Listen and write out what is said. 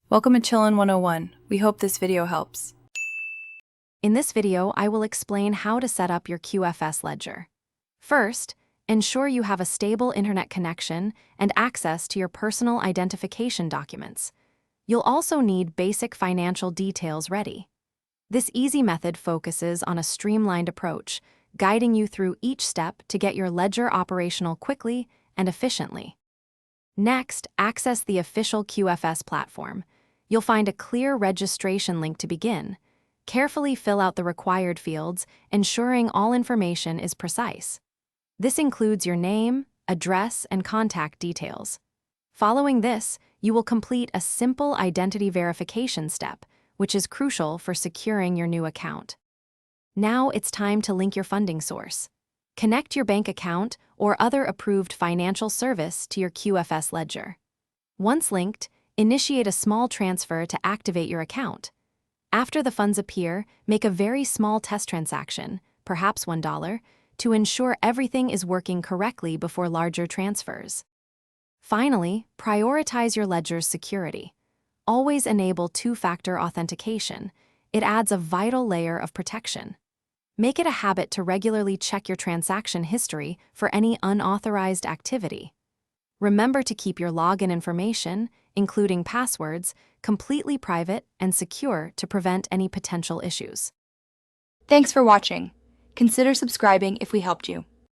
Welcome to Chillin' 101. We hope this video helps. In this video, I will explain how to set up your QFS Ledger. First, ensure you have a stable internet connection and access to your personal identification documents. You'll also need basic financial details ready. This easy method focuses on a streamlined approach, guiding you through each step to get your ledger operational quickly and efficiently. Next, access the official QFS platform. You'll find a clear registration link to begin. Carefully fill out the required fields, ensuring all information is precise. This includes your name, address, and contact details. Following this, you will complete a simple identity verification step, which is crucial for securing your new account. Now it's time to link your funding source. Connect your bank account or other approved financial service to your QFS Ledger. Once linked, initiate a small transfer to activate your account. After the funds appear, make a very small test transaction, perhaps $1, to ensure everything is working correctly before larger transfers. Finally, prioritize your ledger's security. Always enable two-factor authentication. It adds a vital layer of protection. Make it a habit to regularly check your transaction history for any unauthorized activity. Remember to keep your login information, including passwords, completely private and secure to prevent any potential issues. Thanks for watching. Consider subscribing if we helped you.